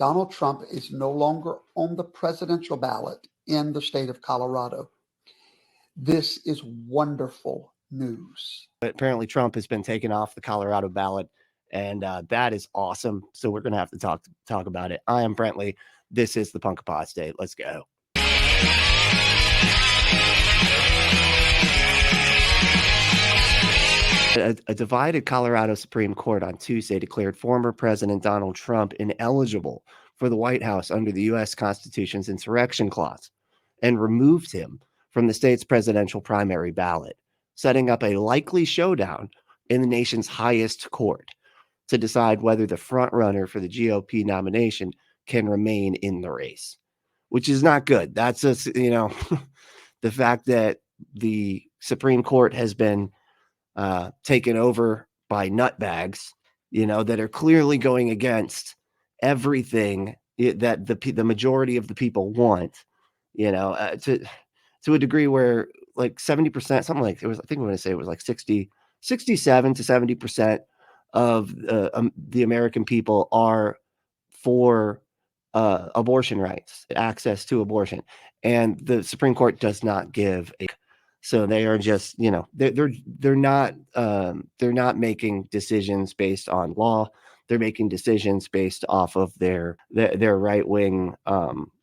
Donald Trump is no longer on the presidential ballot in the state of Colorado. This is wonderful news. Apparently, Trump has been taken off the Colorado ballot, and that is awesome. So we're going to have to talk about it. I am Brentley. This is the Punk Apostate. Let's go. A divided Colorado Supreme Court on Tuesday declared former President Donald Trump ineligible for the White House under the U.S. Constitution's insurrection clause and removed him from the state's presidential primary ballot, setting up a likely showdown in the nation's highest court to decide whether the frontrunner for the GOP nomination can remain in the race, which is not good. That's just, the fact that the Supreme Court has been taken over by nutbags, that are clearly going against everything that the majority of the people want, to a degree where like 70%, something like it was, I think I'm going to say it was like 67 to 70% of the American people are for abortion rights, access to abortion. And the Supreme Court does not give a, so they are just, they're not making decisions based on law. They're making decisions based off of their right-wing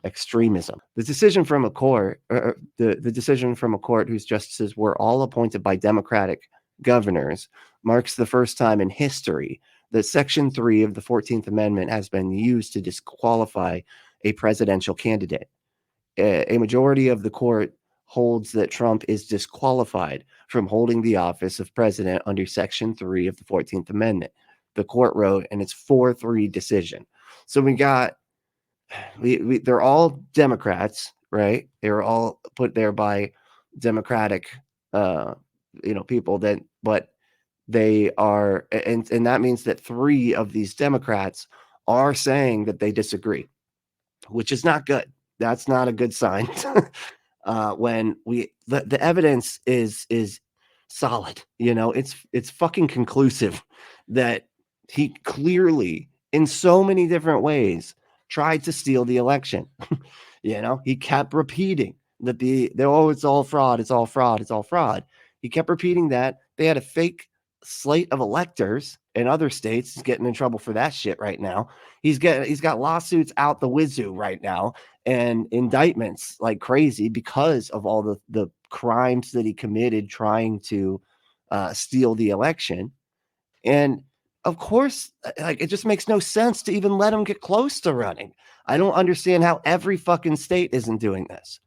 extremism. The decision from a court, the decision from a court whose justices were all appointed by Democratic governors, marks the first time in history that Section 3 of the 14th Amendment has been used to disqualify a presidential candidate. A majority of the court holds that Trump is disqualified from holding the office of president under Section 3 of the 14th Amendment. The court wrote, and it's 4-3 decision. So they're all Democrats, right? They were all put there by Democratic, people but they are, and that means that 3 of these Democrats are saying that they disagree, which is not good. That's not a good sign. When the evidence is solid, it's fucking conclusive that he clearly, in so many different ways, tried to steal the election. He kept repeating that it's all fraud, it's all fraud, it's all fraud. He kept repeating that they had a fake slate of electors in other states. He's getting in trouble for that shit right now. He's got lawsuits out the wazoo right now and indictments like crazy because of all the crimes that he committed trying to steal the election. And of course, like, it just makes no sense to even let him get close to running. I don't understand how every fucking state isn't doing this,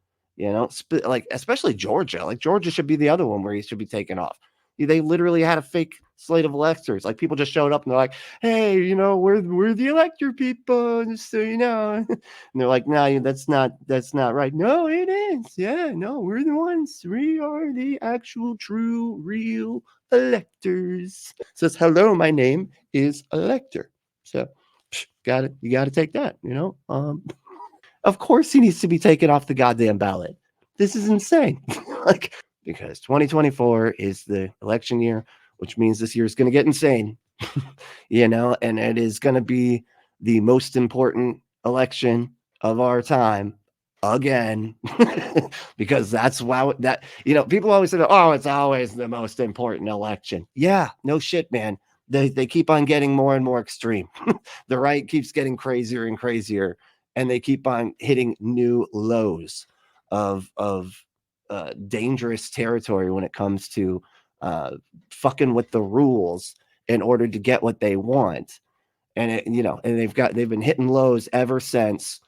like especially Georgia. Like Georgia should be the other one where he should be taken off. They literally had a fake slate of electors. Like people just showed up and they're like, "Hey, we're the elector people, just so you know." And they're like, "No, that's not right." "No, it is. Yeah, no, we're the ones. We are the actual, true, real electors." Says, "Hello, my name is Elector." So, you got to take that. Of course, he needs to be taken off the goddamn ballot. This is insane. Because 2024 is the election year, which means this year is going to get insane, and it is going to be the most important election of our time again, because that's why people always say, "Oh, it's always the most important election." Yeah, no shit, man. They keep on getting more and more extreme. The right keeps getting crazier and crazier, and they keep on hitting new lows of dangerous territory when it comes to fucking with the rules in order to get what they want. And they've been hitting lows ever since,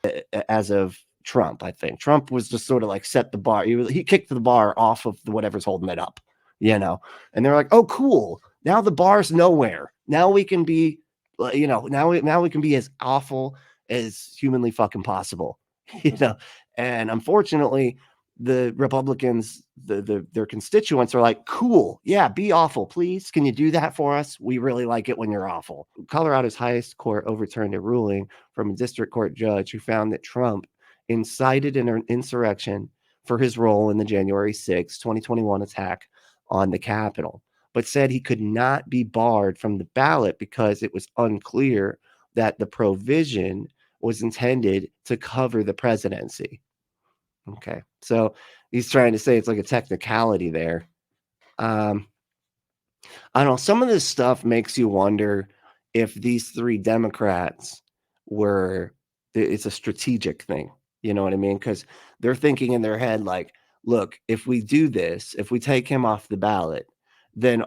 as of Trump. I think Trump was just sort of like set the bar. He kicked the bar off of whatever's holding it up, and they're like, "Oh, cool. Now the bar's nowhere. Now we can be, now we can be as awful as humanly fucking possible." And unfortunately, the Republicans, their constituents are like, "Cool, yeah, be awful, please. Can you do that for us? We really like it when you're awful." Colorado's highest court overturned a ruling from a district court judge who found that Trump incited an insurrection for his role in the January 6, 2021 attack on the Capitol, but said he could not be barred from the ballot because it was unclear that the provision was intended to cover the presidency. Okay, so he's trying to say it's like a technicality there. I don't know. Some of this stuff makes you wonder if these three Democrats it's a strategic thing. You know what I mean? Because they're thinking in their head, like, look, if we do this, if we take him off the ballot, then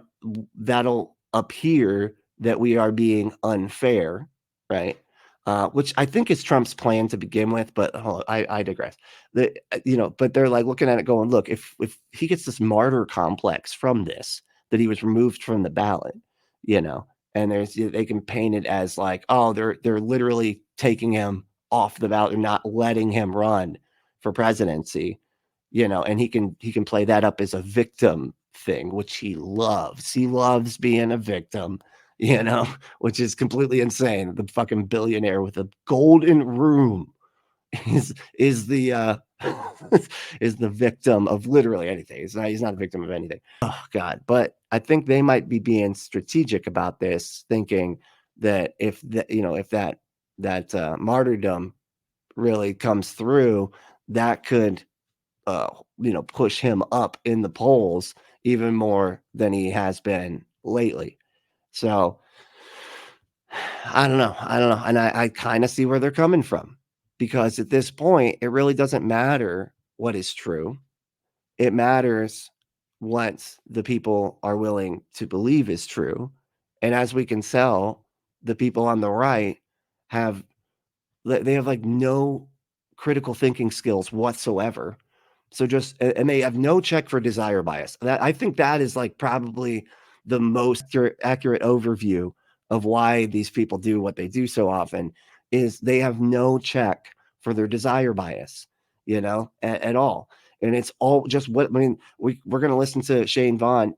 that'll appear that we are being unfair, right? Which I think is Trump's plan to begin with, but I digress. But they're like looking at it going, look, if he gets this martyr complex from this, that he was removed from the ballot, and they can paint it as like, oh, they're literally taking him off the ballot, they're not letting him run for presidency, and he can play that up as a victim thing, which he loves. He loves being a victim, which is completely insane. The fucking billionaire with a golden room is the is the victim of literally anything. He's not a victim of anything. Oh God. But I think they might be being strategic about this, thinking that if that martyrdom really comes through, that could push him up in the polls even more than he has been lately. So I don't know. And I kind of see where they're coming from, because at this point, it really doesn't matter what is true. It matters what the people are willing to believe is true. And as we can tell, the people on the right have like no critical thinking skills whatsoever. So and they have no check for desire bias. I think that is like probably the most accurate overview of why these people do what they do so often, is they have no check for their desire bias, at all. And it's all just we're going to listen to Shane Vaughn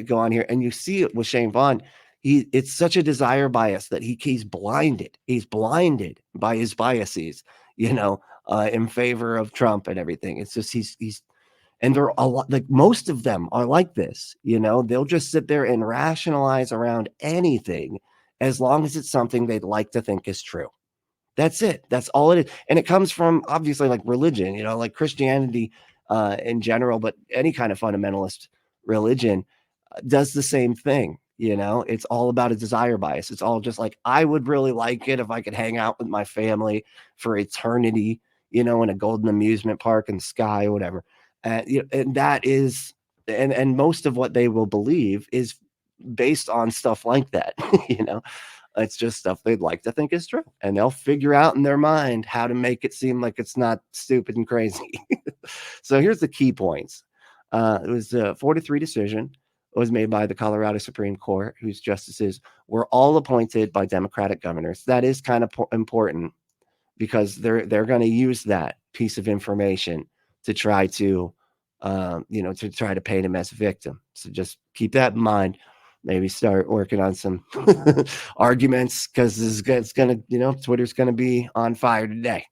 go on here, and you see it with Shane Vaughn. It's such a desire bias that he's blinded. He's blinded by his biases, in favor of Trump and everything. It's just and they're a lot, like most of them are like this. They'll just sit there and rationalize around anything as long as it's something they'd like to think is true. That's it. That's all it is. And it comes from obviously like religion, like Christianity in general, but any kind of fundamentalist religion does the same thing. It's all about a desire bias. It's all just like, I would really like it if I could hang out with my family for eternity, in a golden amusement park in the sky or whatever. And that is, and most of what they will believe is based on stuff like that. It's just stuff they'd like to think is true, and they'll figure out in their mind how to make it seem like it's not stupid and crazy. So here's the key points. It was a 4-3 decision. It was made by the Colorado Supreme Court, whose justices were all appointed by Democratic governors. That is kind of important, because they're going to use that piece of information to try to, to paint him as a victim. So just keep that in mind. Maybe start working on some arguments, because it's going to, Twitter's going to be on fire today.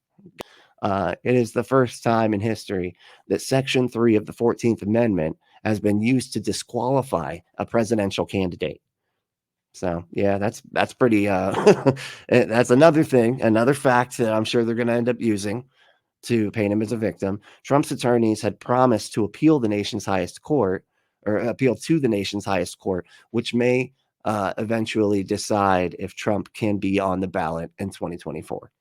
It is the first time in history that Section 3 of the 14th Amendment has been used to disqualify a presidential candidate. So yeah, that's pretty that's another thing, another fact that I'm sure they're going to end up using to paint him as a victim. Trump's attorneys had promised to appeal to the nation's highest court, which may eventually decide if Trump can be on the ballot in 2024,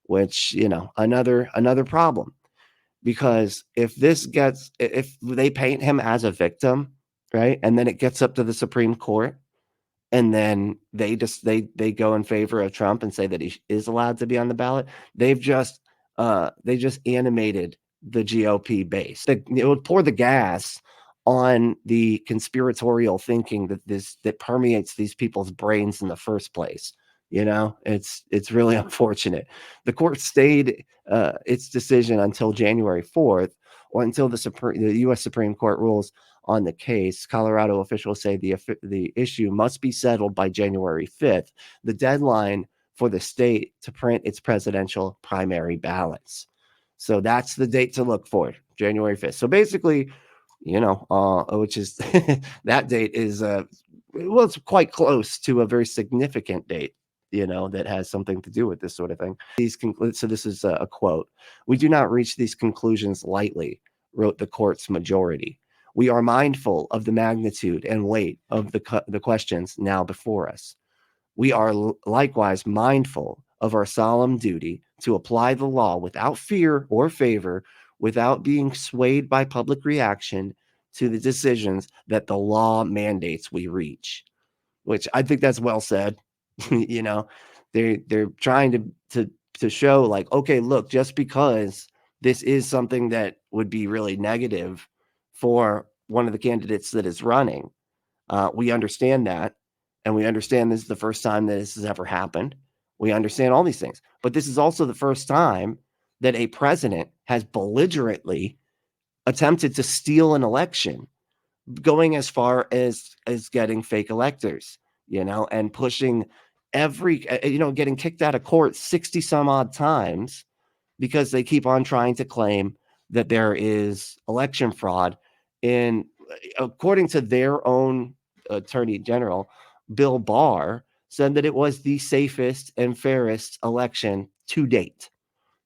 which, another problem, because if they paint him as a victim, right, and then it gets up to the Supreme Court, and then they go in favor of Trump and say that he is allowed to be on the ballot, they just animated the GOP base. It would pour the gas on the conspiratorial thinking that permeates these people's brains in the first place. It's really unfortunate. The court stayed its decision until January 4th, or until the U.S. Supreme Court rules on the case. Colorado officials say the issue must be settled by January 5th, the deadline for the state to print its presidential primary ballots. So that's the date to look for, January 5th. So basically, which is that date is it's quite close to a very significant date, that has something to do with this sort of thing. So this is a quote. "We do not reach these conclusions lightly," wrote the court's majority. "We are mindful of the magnitude and weight of the questions now before us. We are likewise mindful of our solemn duty to apply the law without fear or favor, without being swayed by public reaction to the decisions that the law mandates we reach." Which I think that's well said. They're trying to show, like, okay, look, just because this is something that would be really negative for one of the candidates that is running, we understand that, and we understand this is the first time that this has ever happened. We understand all these things, but this is also the first time that a president has belligerently attempted to steal an election, going as far as getting fake electors, and pushing getting kicked out of court 60 some odd times because they keep on trying to claim that there is election fraud. And according to their own attorney general, Bill Barr, said that it was the safest and fairest election to date.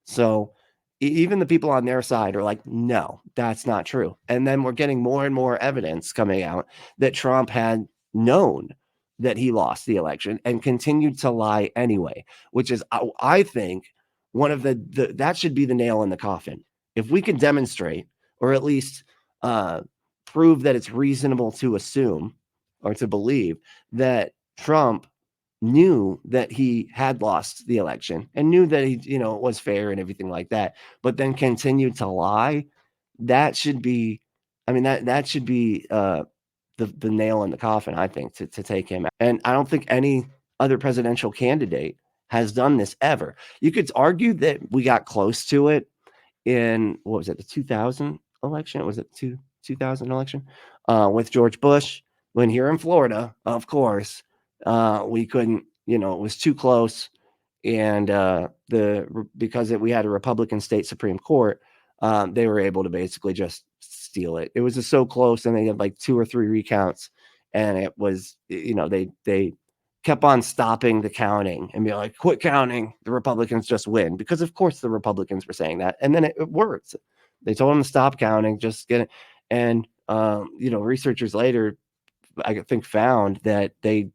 So even the people on their side are like, no, that's not true. And then we're getting more and more evidence coming out that Trump had known that he lost the election and continued to lie anyway, which is, I think, one of that should be the nail in the coffin. If we can demonstrate, or at least prove that it's reasonable to assume or to believe that Trump knew that he had lost the election and knew that he, was fair and everything like that, but then continued to lie, that should be, that should be the nail in the coffin, I think, to take him out. And I don't think any other presidential candidate has done this ever. You could argue that we got close to it in, what was it, the 2000 election? Was it 2000 election with George Bush? When here in Florida, of course, we couldn't, it was too close. And because we had a Republican state Supreme Court, they were able to basically just steal it. It was just so close, and they had like 2 or 3 recounts, and it was, they kept on stopping the counting and be like, quit counting, the Republicans just win, because of course the Republicans were saying that, and then it worked. They told them to stop counting, just get it. And researchers later, I think, found that the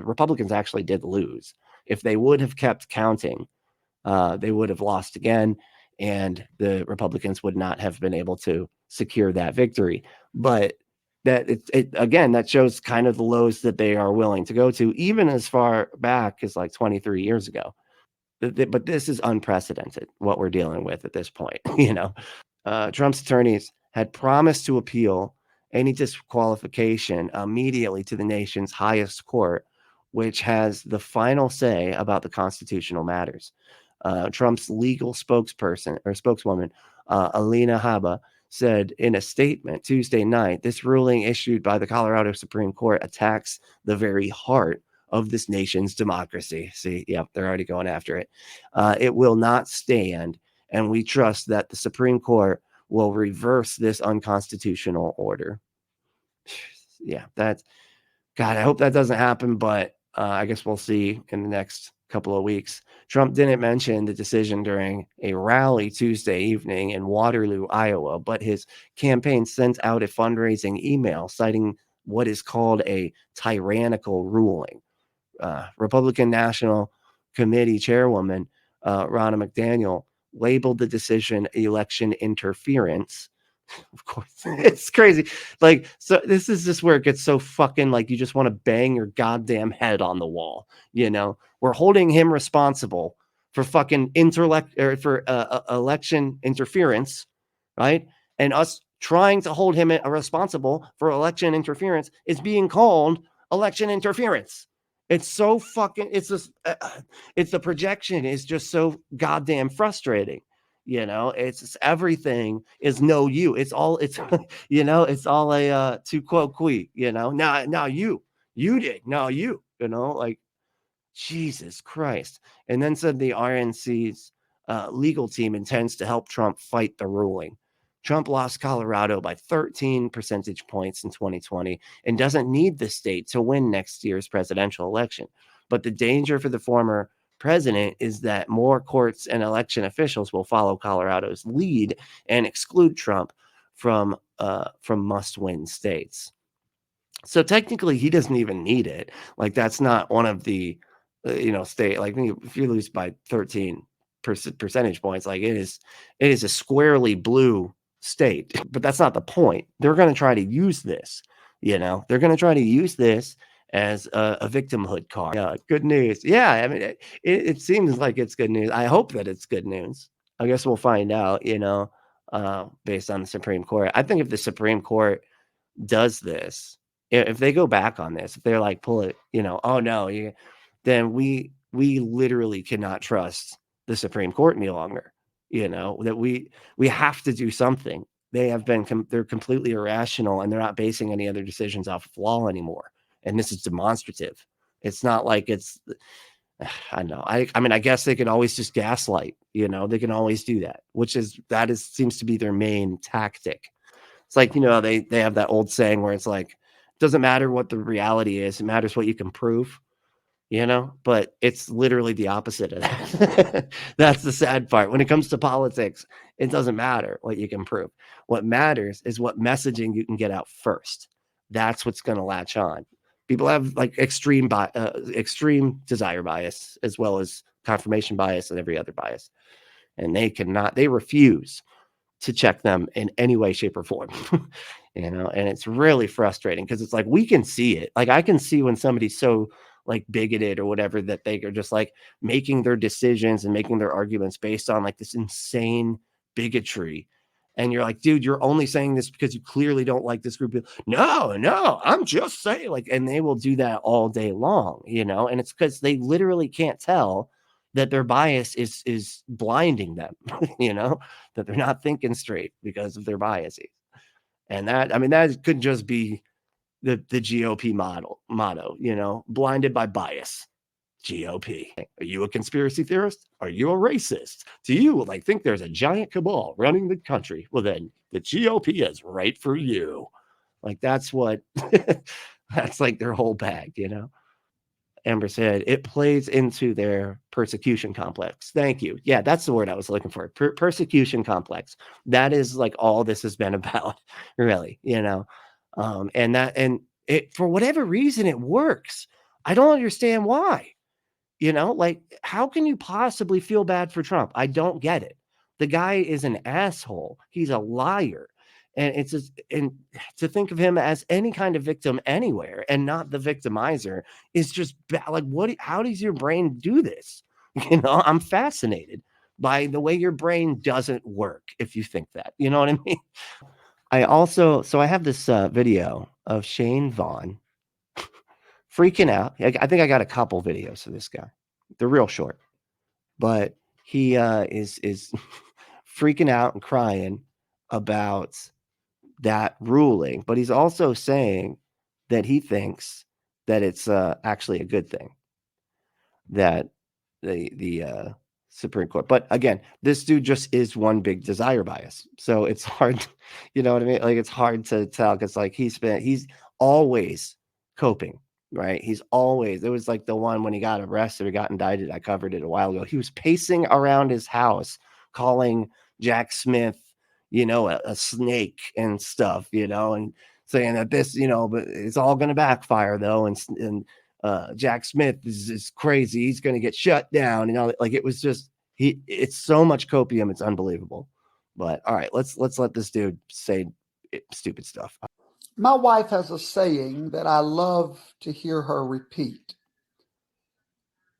Republicans actually did lose. If they would have kept counting, they would have lost again, and the Republicans would not have been able to secure that victory. But that again, that shows kind of the lows that they are willing to go to, even as far back as like 23 years ago. But this is unprecedented, what we're dealing with at this point. Trump's attorneys had promised to appeal any disqualification immediately to the nation's highest court, which has the final say about the constitutional matters. Trump's legal spokeswoman, Alina Habba, said in a statement Tuesday night, "This ruling issued by the Colorado Supreme Court attacks the very heart of this nation's democracy." See, yeah, they're already going after it. "It will not stand, and we trust that the Supreme Court will reverse this unconstitutional order." Yeah, God, I hope that doesn't happen, but I guess we'll see in the next couple of weeks. Trump didn't mention the decision during a rally Tuesday evening in Waterloo, Iowa, but his campaign sent out a fundraising email citing what is called a tyrannical ruling. Republican National Committee Chairwoman Ronna McDaniel labeled the decision election interference. Of course, it's crazy. Like, so this is just where it gets so fucking, like, you just want to bang your goddamn head on the wall. We're holding him responsible for fucking election interference, right? And us trying to hold him responsible for election interference is being called election interference. It's so fucking, it's just, it's the projection is just so goddamn frustrating. It's just, everything is no you. It's all a tu quo qui, now you did, no you, like, Jesus Christ. And then said the RNC's legal team intends to help Trump fight the ruling. Trump lost Colorado by 13 percentage points in 2020 and doesn't need the state to win next year's presidential election. But the danger for the former president is that more courts and election officials will follow Colorado's lead and exclude Trump from must-win states. So technically, he doesn't even need it. Like, that's not one of the, state. Like, if you lose by 13 percentage points, like it is a squarely blue state. But that's not the point. They're going to try to use this. They're going to try to use this as a victimhood card. Yeah, good news. Yeah, I mean, it seems like it's good news. I hope that it's good news. I guess we'll find out. Based on the Supreme Court. I think if the Supreme Court does this, if they go back on this, if they're like, pull it, oh no, then we literally cannot trust the Supreme Court any longer. That we have to do something. They have been, they're completely irrational, and they're not basing any other decisions off of law anymore. And this is demonstrative. It's not like it's, I know. I mean, I guess they can always just gaslight, they can always do that, seems to be their main tactic. It's like, they have that old saying where it's like, it doesn't matter what the reality is, it matters what you can prove, but it's literally the opposite of that. That's the sad part. When it comes to politics, it doesn't matter what you can prove. What matters is what messaging you can get out first. That's what's going to latch on. People have like extreme desire bias, as well as confirmation bias and every other bias. And they refuse to check them in any way, shape, or form. And it's really frustrating because it's like, we can see it. Like, I can see when somebody's so like bigoted or whatever, that they are just like making their decisions and making their arguments based on like this insane bigotry. And you're like, dude, you're only saying this because you clearly don't like this group. No, I'm just saying, like, and they will do that all day long, and it's because they literally can't tell that their bias is blinding them, that they're not thinking straight because of their biases. And that could just be the GOP motto, blinded by bias. GOP. Are you a conspiracy theorist? Are you a racist? Do you think there's a giant cabal running the country? Well, then the GOP is right for you. Like, that's what, that's like their whole bag, Amber said, it plays into their persecution complex. Thank you. Yeah, that's the word I was looking for. Persecution complex. That is like all this has been about, really, and it, for whatever reason, it works. I don't understand why. Like, how can you possibly feel bad for Trump? I don't get it. The guy is an asshole. He's a liar. And and to think of him as any kind of victim anywhere and not the victimizer is just bad. Like, how does your brain do this? I'm fascinated by the way your brain doesn't work if you think that. You know what I mean? I have this video of Shane Vaughn freaking out. I think I got a couple videos of this guy. They're real short, but he is freaking out and crying about that ruling. But he's also saying that he thinks that it's actually a good thing that the Supreme Court. But again, this dude just is one big desire bias. So it's hard, you know what I mean? Like, it's hard to tell because like he's always coping. Right. It was like the one when he got arrested or got indicted. I covered it a while ago. He was pacing around his house, calling Jack Smith, a snake and stuff, and saying that this, but it's all going to backfire though. And Jack Smith is crazy. He's going to get shut down. Like, it was just, it's so much copium. It's unbelievable. But all right, let's let this dude say stupid stuff. My wife has a saying that I love to hear her repeat.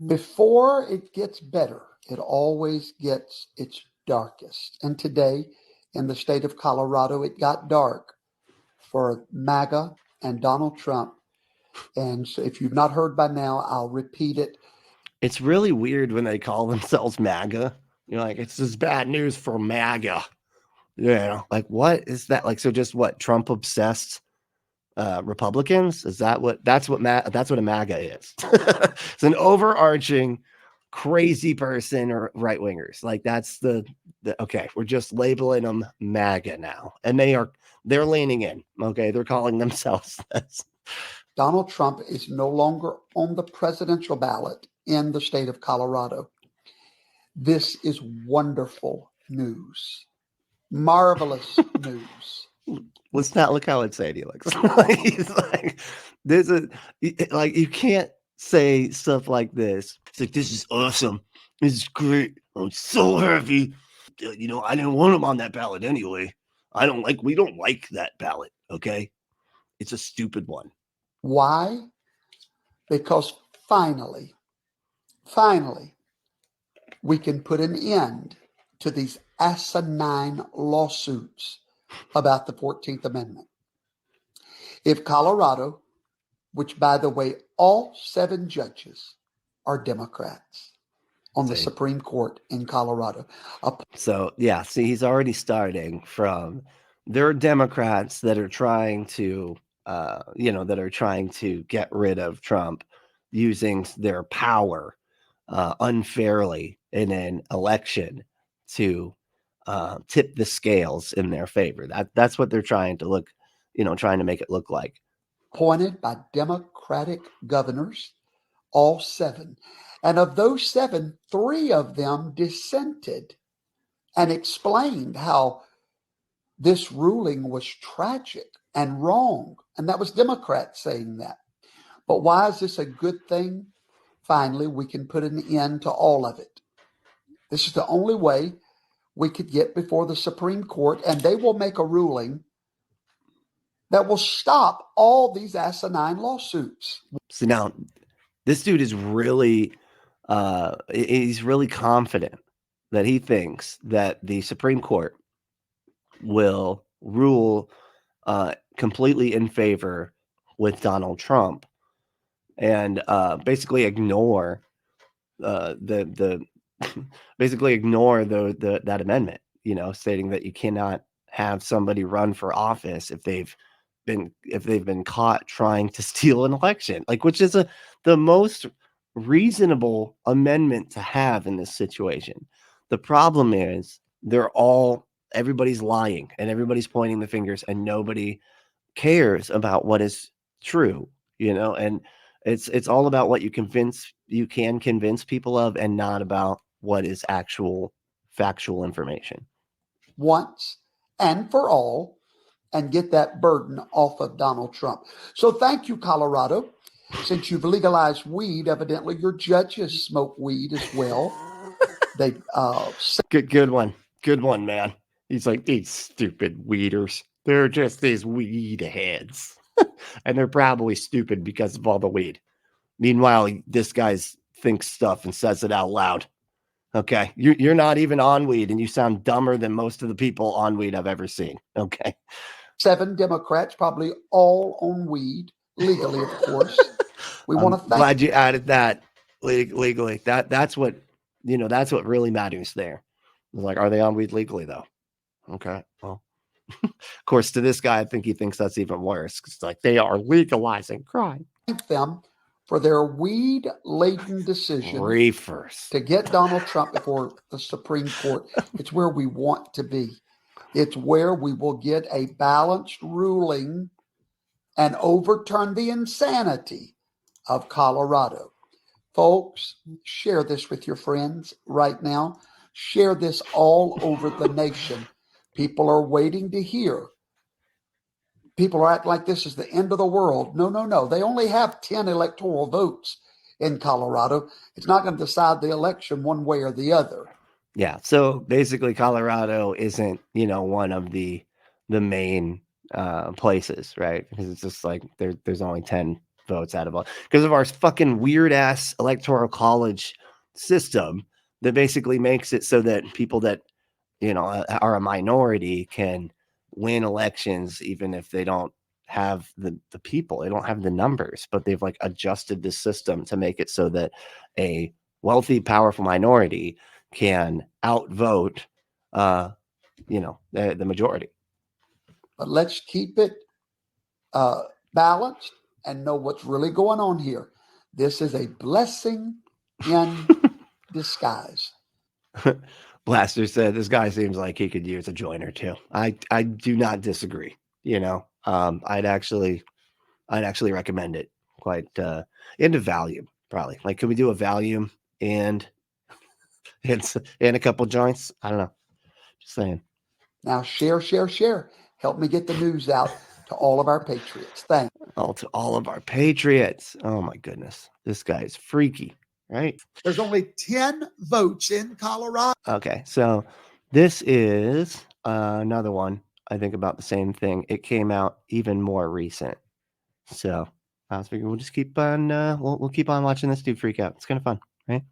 Before it gets better, it always gets its darkest. And today, in the state of Colorado, it got dark for Maga and Donald Trump. And so if you've not heard by now, I'll repeat it. It's really weird when they call themselves MAGA. Like, it's just bad news for MAGA. Like, what is that? Like, so just what, Trump obsessed Republicans? Is that's what a MAGA is? It's an overarching crazy person or right wingers. Like, that's the okay, we're just labeling them MAGA now, and they're leaning in. Okay, they're calling themselves this. Donald Trump is no longer on the presidential ballot in the state of Colorado. This is wonderful news. Marvelous news. Let's not look how excited he looks. Like, he's like, there's a like you can't say stuff like this. It's like, this is awesome. This is great. I'm so happy. I didn't want him on that ballot anyway. We don't like that ballot. Okay, it's a stupid one. Why? Because finally, we can put an end to these asinine lawsuits about the 14th Amendment. If Colorado, which by the way, all 7 judges are Democrats on the Supreme Court in Colorado. So yeah, see, he's already starting from, there are Democrats that are trying to, get rid of Trump using their power unfairly in an election to tip the scales in their favor. That's what they're trying to make it look like. Appointed by Democratic governors, all 7. And of those 7, 3 of them dissented and explained how this ruling was tragic and wrong. And that was Democrats saying that. But why is this a good thing? Finally, we can put an end to all of it. This is the only way we could get before the Supreme Court, and they will make a ruling that will stop all these asinine lawsuits. So now, this dude is really, he's really confident that he thinks that the Supreme Court will rule completely in favor with Donald Trump and basically ignore that amendment, stating that you cannot have somebody run for office if they've been caught trying to steal an election, which is the most reasonable amendment to have in this situation. The problem is everybody's lying and everybody's pointing the fingers and nobody cares about what is true, and it's all about what you can convince people of and not about what is actual factual information. Once and for all, and get that burden off of Donald Trump. So thank you, Colorado. Since you've legalized weed, evidently your judges smoke weed as well. They good one, man. He's like, these stupid weeders. They're just these weed heads. And they're probably stupid because of all the weed. Meanwhile, this guy thinks stuff and says it out loud. Okay, you're not even on weed, and you sound dumber than most of the people on weed I've ever seen. Okay. 7 Democrats, probably all on weed, legally, of course. We want to thank. Glad you added that legally. That's what really matters there. Like, are they on weed legally though? Okay, well, of course, to this guy, I think he thinks that's even worse. It's like they are legalizing crime. Thank them for their weed-laden decision Reefers to get Donald Trump before the Supreme Court. It's where we want to be. It's where we will get a balanced ruling and overturn the insanity of Colorado. Folks, share this with your friends right now. Share this all over the nation. People are waiting to hear. People are acting like this is the end of the world. No. They only have 10 electoral votes in Colorado. It's not going to decide the election one way or the other. Yeah. So basically, Colorado isn't, one of the main places, right? Because it's just like there's only 10 votes out of all, because of our fucking weird ass electoral college system that basically makes it so that people that are a minority can win elections even if they don't have the people, they don't have the numbers, but they've adjusted the system to make it so that a wealthy, powerful minority can outvote the majority. But let's keep it balanced and know what's really going on here. This is a blessing in disguise. Blaster said this guy seems like he could use a joint or two. I do not disagree. I'd actually I'd actually recommend it quite, and a Valium, probably. Like, could we do a Valium and a couple joints? I don't know. Just saying. Now share, share, share. Help me get the news out to all of our patriots. Thanks. To all of our patriots. Oh my goodness. This guy is freaky, right? There's only 10 votes in Colorado. Okay, so this is another one. I think about the same thing. It came out even more recent. So I was figuring we'll just keep on we'll keep on watching this dude freak out. It's kind of fun, right?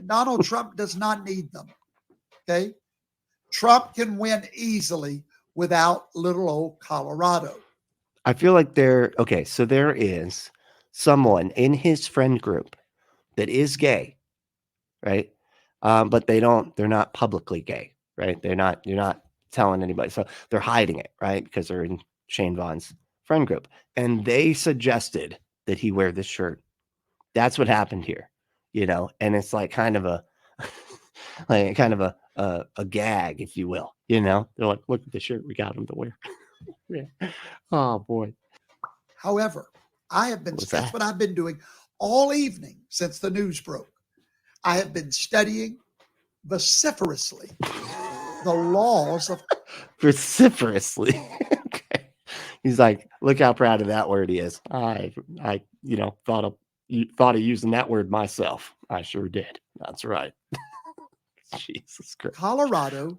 Donald Trump does not need them. Okay. Trump can win easily without little old Colorado. I feel like there is someone in his friend group that is gay, right? But they're not publicly gay, right? You're not telling anybody. So they're hiding it, right? Because they're in Shane Vaughn's friend group. And they suggested that he wear this shirt. That's what happened here, and it's like kind of a a gag, if you will, They're like, look at the shirt we got him to wear. Yeah. Oh boy. However, that's what I've been doing all evening since the news broke. I have been studying vociferously the laws of vociferously. Okay. He's like, look how proud of that word he is. I thought of using that word myself. I sure did. That's right. Jesus Christ. Colorado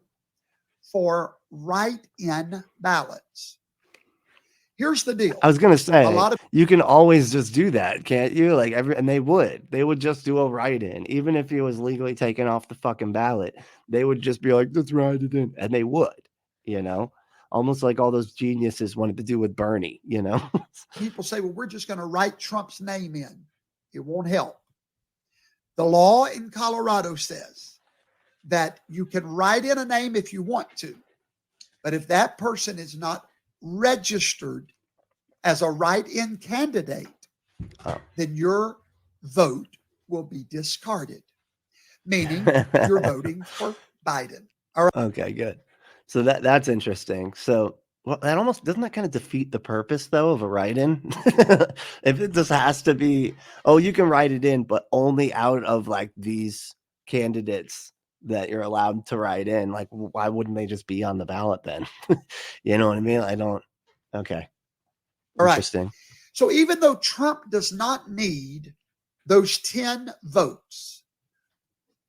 for write-in ballots. Here's the deal. I was gonna say, you can always just do that, can't you? Like and they would just do a write-in, even if he was legally taken off the fucking ballot. They would just be like, let's write it in, and they would, almost like all those geniuses wanted to do with Bernie. People say, well, we're just going to write Trump's name in. It won't help. The law in Colorado says that you can write in a name if you want to, but if that person is not registered as a write-in candidate, then your vote will be discarded, meaning you're voting for Biden. All right. Okay, good. So that's interesting. So that almost doesn't that kind of defeat the purpose though of a write-in? If it just has to be, you can write it in, but only out of like these candidates that you're allowed to write in. Like, why wouldn't they just be on the ballot then? You know what I mean? I don't. Okay. All interesting. Right. So even though Trump does not need those 10 votes,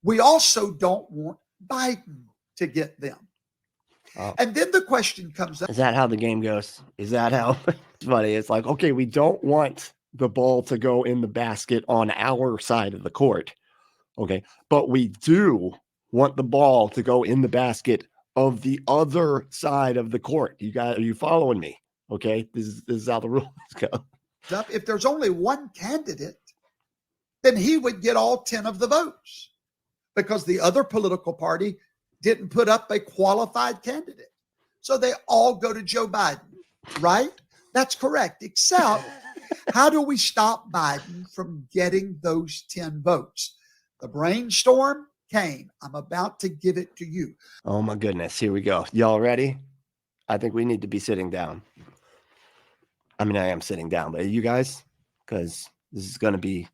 we also don't want Biden to get them. Oh. And then the question comes up. Is that how the game goes? Is that how it's funny? It's like, okay, we don't want the ball to go in the basket on our side of the court. Okay. But we do want the ball to go in the basket of the other side of the court. Are you following me? Okay. This is how the rules go. If there's only one candidate, then he would get all 10 of the votes because the other political party didn't put up a qualified candidate. So they all go to Joe Biden, right? That's correct. Except, how do we stop Biden from getting those 10 votes? The brainstorm came. I'm about to give it to you. Oh my goodness. Here we go. Y'all ready? I think we need to be sitting down. I mean, I am sitting down, but you guys, because this is going to be,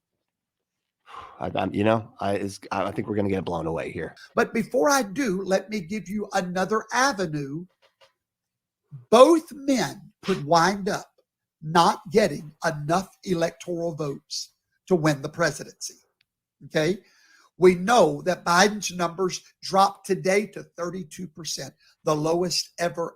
I think we're going to get blown away here. But before I do, let me give you another avenue. Both men could wind up not getting enough electoral votes to win the presidency. Okay. We know that Biden's numbers dropped today to 32%, the lowest ever.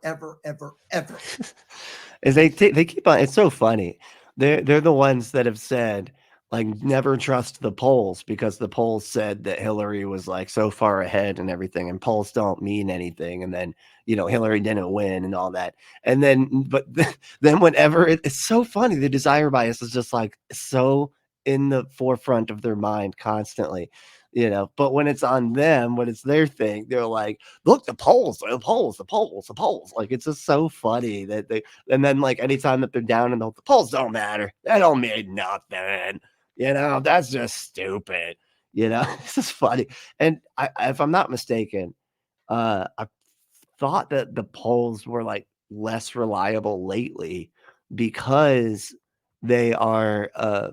As they keep on, it's so funny. They're the ones that have said, like, never trust the polls because the polls said that Hillary was like so far ahead and everything, and polls don't mean anything. And then, Hillary didn't win and all that. And then, but then whenever it's so funny, the desire bias is just like so in the forefront of their mind constantly. But when it's on them, when it's their thing, they're like, look, the polls. Like, it's just so funny that and then like anytime that they're down and the polls don't matter, that don't mean nothing. That's just stupid. It's just funny. And if I'm not mistaken, I thought that the polls were like less reliable lately because they are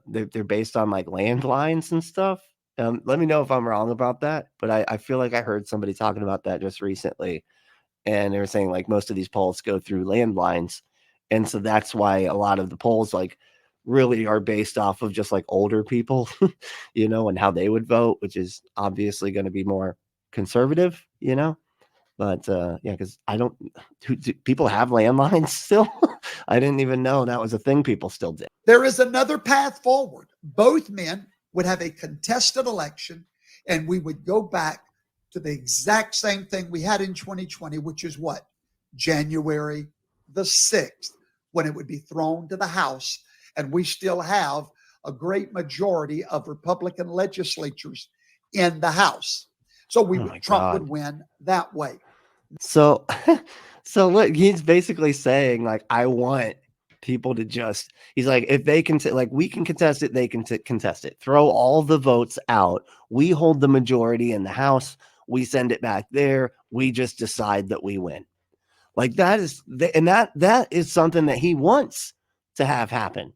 they're based on like landlines and stuff. Let me know if I'm wrong about that, but I feel like I heard somebody talking about that just recently, and they were saying like most of these polls go through landlines, and so that's why a lot of the polls like really are based off of just like older people, you know, and how they would vote, which is obviously going to be more conservative, you know. But yeah, because I don't, do people have landlines still? I didn't even know that was a thing people still did. There is another path forward. Both men would have a contested election, and we would go back to the exact same thing we had in 2020, which is what? January the 6th, when it would be thrown to the House, and we still have a great majority of Republican legislatures in the House. So Trump would win that way. So, so look, he's basically saying like, I want people to just, he's like, if they can, like, we can contest it, they can contest it. Throw all the votes out. We hold the majority in the House. We send it back there. We just decide that we win. Like that is, and that is something that he wants to have happen,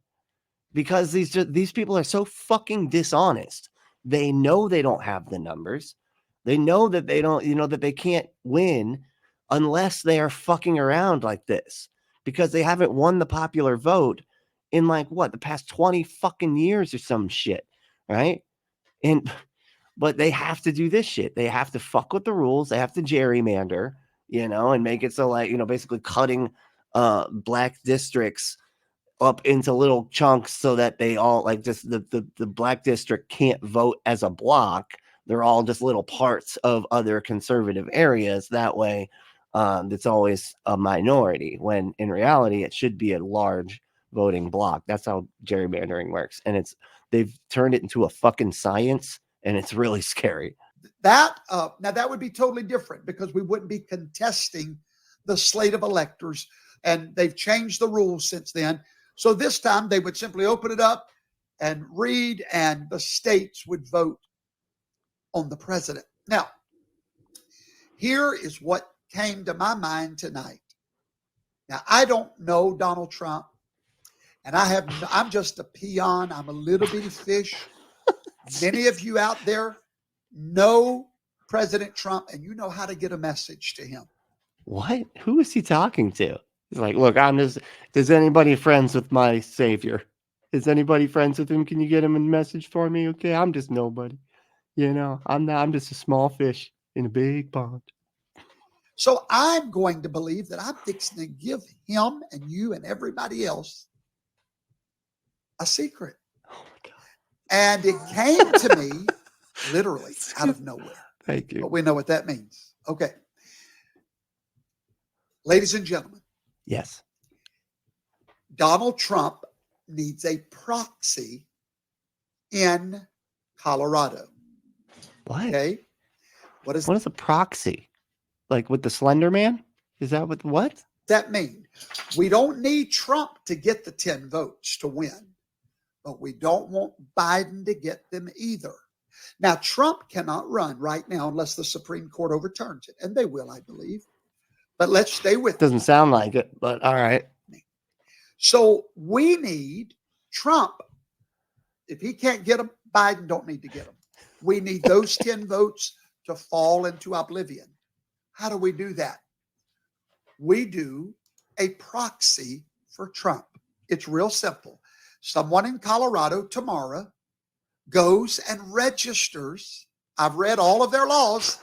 because these people are so fucking dishonest. They know they don't have the numbers. They know that they don't, you know, that they can't win unless they are fucking around like this, because they haven't won the popular vote in like what, the past 20 fucking years or some shit, right? And but they have to do this shit. They have to fuck with the rules. They have to gerrymander, you know, and make it so like, you know, basically cutting black districts up into little chunks so that they all like just the black district can't vote as a block. They're all just little parts of other conservative areas. That way, it's always a minority, when in reality it should be a large voting block. That's how gerrymandering works, and they've turned it into a fucking science, and it's really scary. That now that would be totally different, because we wouldn't be contesting the slate of electors, and they've changed the rules since then. So this time they would simply open it up and read, and the states would vote on the president. Now, here is what came to my mind tonight. Now, I don't know Donald Trump, and I'm just a peon. I'm a little bitty fish. Many of you out there know President Trump, and you know how to get a message to him. What? Who is he talking to? He's like, look, is anybody friends with my savior? Is anybody friends with him? Can you get him a message for me? Okay, I'm just nobody. You know, I'm just a small fish in a big pond. So I'm going to believe that I'm fixing to give him and you and everybody else a secret. Oh my God. And it came to me literally out of nowhere. Thank you. But we know what that means. Okay. Ladies and gentlemen. Yes. Donald Trump needs a proxy in Colorado. What? Okay. What is a proxy? Like with the Slender Man? Is that what that mean? We don't need Trump to get the 10 votes to win, but we don't want Biden to get them either. Now, Trump cannot run right now unless the Supreme Court overturns it, and they will, I believe. But let's stay with it. Doesn't sound like it, but all right. So we need Trump. If he can't get them, Biden don't need to get them. We need those 10 votes to fall into oblivion. How do we do that? We do a proxy for Trump. It's real simple. Someone in Colorado tomorrow goes and registers. I've read all of their laws.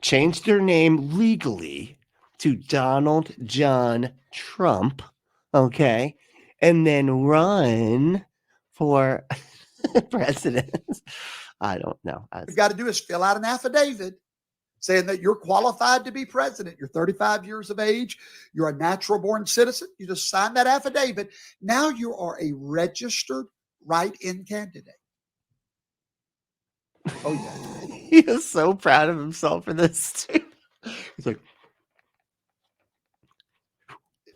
Changed their name legally to Donald John Trump, okay, and then run for president. I don't know. You've got to do is fill out an affidavit saying that you're qualified to be president. You're 35 years of age. You're a natural born citizen. You just sign that affidavit. Now you are a registered write-in candidate. Oh, yeah. He is so proud of himself for this, too. He's like,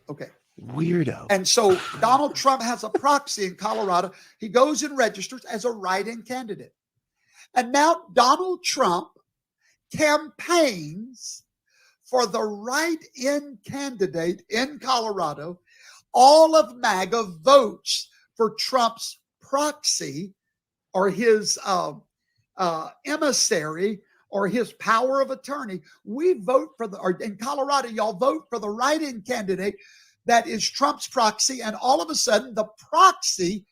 okay. Weirdo. And so Donald Trump has a proxy in Colorado. He goes and registers as a write-in candidate. And now Donald Trump campaigns for the write-in candidate in Colorado all of MAGA votes for Trump's proxy or his emissary or his power of attorney. We vote for or in Colorado, y'all vote for the write-in candidate that is Trump's proxy, and all of a sudden the proxy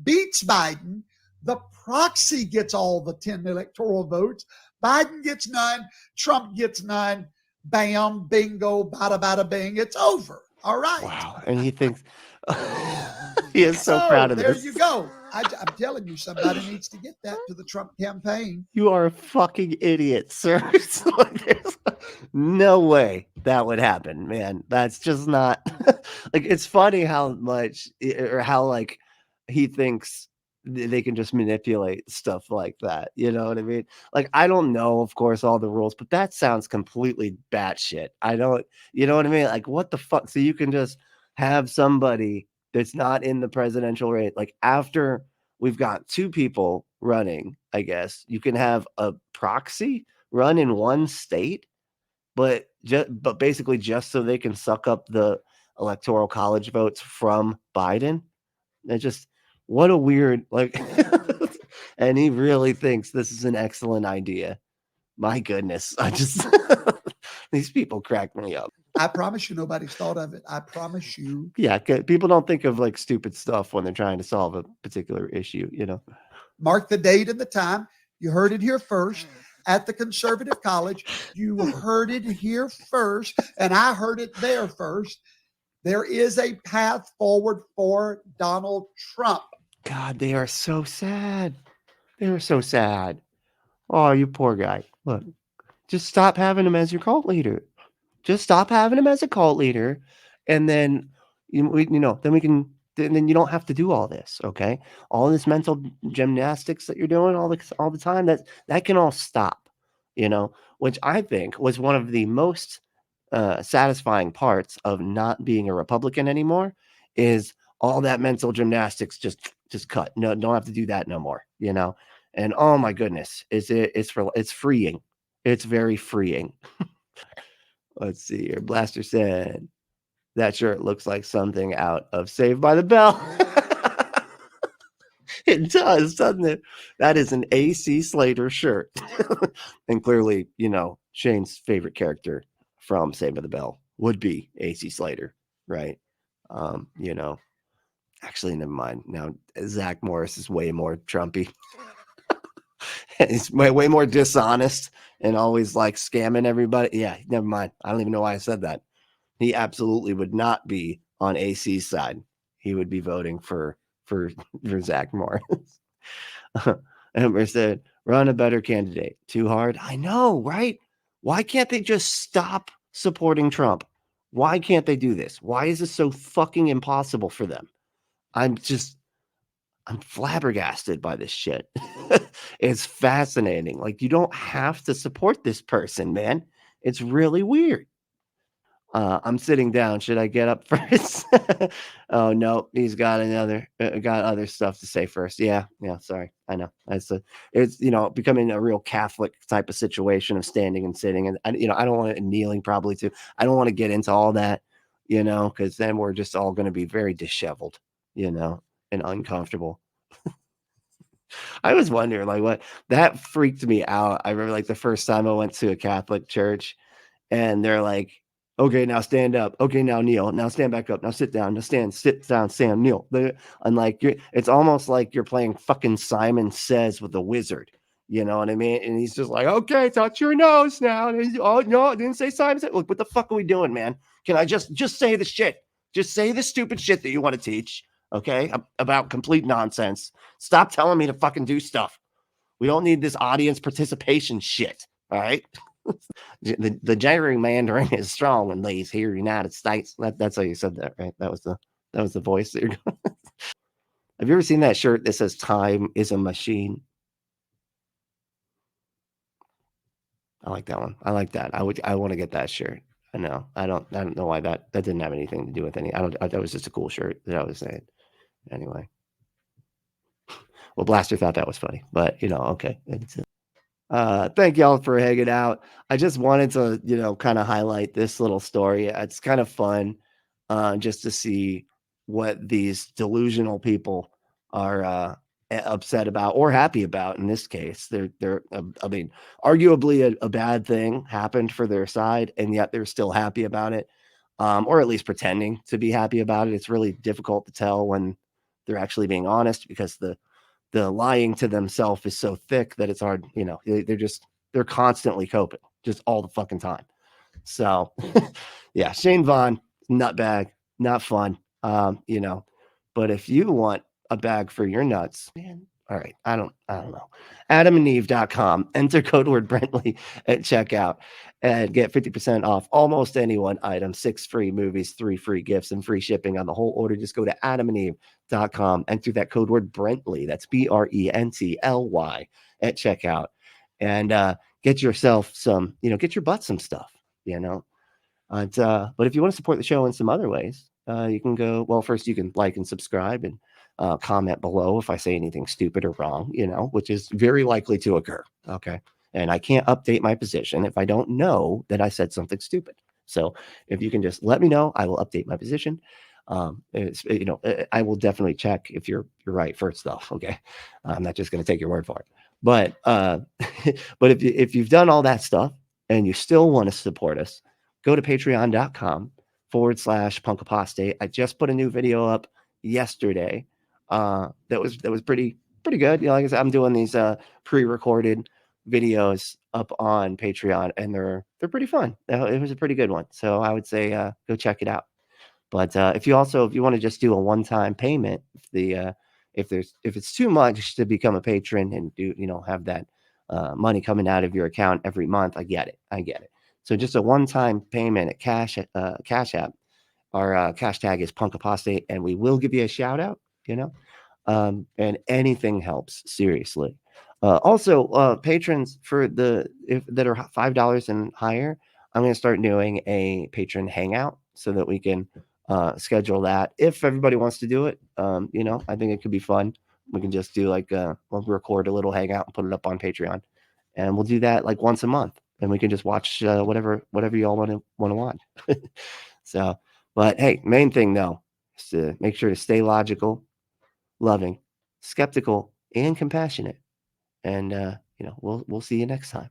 beats Biden. The proxy gets all the 10 electoral votes. Biden gets none. Trump gets none. Bam, bingo, bada, bada, bing. It's over. All right. Wow. And he thinks he is so proud of there this. you go. I'm telling you, somebody needs to get that to the Trump campaign. You are a fucking idiot, sir. There's no way that would happen, man. That's just not like, it's funny how much or how like he thinks they can just manipulate stuff like that. You know what I mean? Like, I don't know, of course, all the rules, but that sounds completely batshit. I don't, you know what I mean? Like, what the fuck? So you can just have somebody that's not in the presidential race, like after we've got two people running, I guess you can have a proxy run in one state, but basically just so they can suck up the electoral college votes from Biden. It just, what a weird, like, and he really thinks this is an excellent idea. My goodness. I just, these people crack me up. I promise you nobody's thought of it. I promise you. Yeah, people don't think of like stupid stuff when they're trying to solve a particular issue, you know. Mark the date and the time. You heard it here first at the Conservative College. You heard it here first, and I heard it there first. There is a path forward for Donald Trump. God, they are so sad. They are so sad. Oh, you poor guy. Look, just stop having him as your cult leader. Just stop having him as a cult leader, and then then we can. Then you don't have to do all this, okay? All this mental gymnastics that you're doing all the time, that can all stop, you know, which I think was one of the most satisfying parts of not being a Republican anymore, is all that mental gymnastics just cut. No, don't have to do that no more, you know? And oh my goodness, it's freeing. It's very freeing. Let's see here. Blaster said, that shirt looks like something out of Saved by the Bell. It does, doesn't it? That is an AC Slater shirt. And clearly, you know, Shane's favorite character from Saved by the Bell would be AC Slater, right? You know, actually, never mind. Now, Zach Morris is way more Trumpy. He's way more dishonest and always like scamming everybody. Yeah, never mind. I don't even know why I said that. He absolutely would not be on AC's side. He would be voting for Zach Morris. Ember said, run a better candidate. Too hard? I know, right? Why can't they just stop supporting Trump? Why can't they do this? Why is this so fucking impossible for them? I'm flabbergasted by this shit. It's fascinating. Like, you don't have to support this person, man. It's really weird. I'm sitting down. Should I get up first? Oh no, he's got other stuff to say first. Yeah. Sorry, I know. It's becoming a real Catholic type of situation of standing and sitting, and I don't want to kneeling probably too. I don't want to get into all that, because then we're just all going to be very disheveled, and uncomfortable. I was wondering, like, what that freaked me out. I remember, like, the first time I went to a Catholic church, and they're like, okay, now stand up. Okay, now kneel. Now stand back up. Now sit down. Now sit down, stand, kneel. And like, it's almost like you're playing fucking Simon Says with the wizard. You know what I mean? And he's just like, okay, touch your nose now. Oh no, I didn't say Simon Says. Look, what the fuck are we doing, man? Can I just say the shit? Just say the stupid shit that you want to teach, okay? About complete nonsense. Stop telling me to fucking do stuff. We don't need this audience participation shit. All right. The gerrymandering is strong in these here United States. That's how you said that, right? That was the voice that you're going. Have you ever seen that shirt that says "Time is a machine"? I like that one. I like that. I want to get that shirt. I know. I don't know why that didn't have anything to do with any. That was just a cool shirt that I was saying. Anyway. Well, Blaster thought that was funny, but okay. Thank y'all for hanging out. I just wanted to, kind of highlight this little story. It's kind of fun, just to see, what these delusional people are upset about or happy about. In this case, I mean, arguably a bad thing happened for their side, and yet they're still happy about it, or at least pretending to be happy about it. It's really difficult to tell when they're actually being honest, because the lying to themselves is so thick that it's hard. They're constantly coping, just all the fucking time. So yeah, Shane Vaughn, nutbag, not fun. But if you want a bag for your nuts, man, all right, I don't know. AdamandEve.com, enter code word Brentley at checkout and get 50% off almost any one item, 6 free movies, 3 free gifts, and free shipping on the whole order. Just go to AdamandEve.com, enter that code word Brentley, that's BRENTLY, at checkout, and get yourself some, get your butt some stuff. But if you want to support the show in some other ways, you can go, well, first you can like and subscribe and comment below if I say anything stupid or wrong, which is very likely to occur. Okay. And I can't update my position if I don't know that I said something stupid. So if you can just let me know, I will update my position. I will definitely check if you're right first off. Okay. I'm not just going to take your word for it. But but if you've done all that stuff and you still want to support us, go to patreon.com/punk apostate. I just put a new video up yesterday. That was pretty good. Like I said, I'm doing these pre-recorded videos up on Patreon, and they're pretty fun. It was a pretty good one. So I would say go check it out. But if you want to just do a one-time payment, if it's too much to become a patron and have that money coming out of your account every month, I get it. So just a one-time payment at Cash App. Our cash tag is Punk Apostate, and we will give you a shout out. And anything helps, seriously. Also, patrons that are $5 and higher, I'm going to start doing a patron hangout so that we can schedule that if everybody wants to do it. I think it could be fun. We can just do we'll record a little hangout and put it up on Patreon, and we'll do that like once a month, and we can just watch whatever y'all want to watch. So, but hey, main thing though is to make sure to stay logical, loving, skeptical, and compassionate. And we'll see you next time.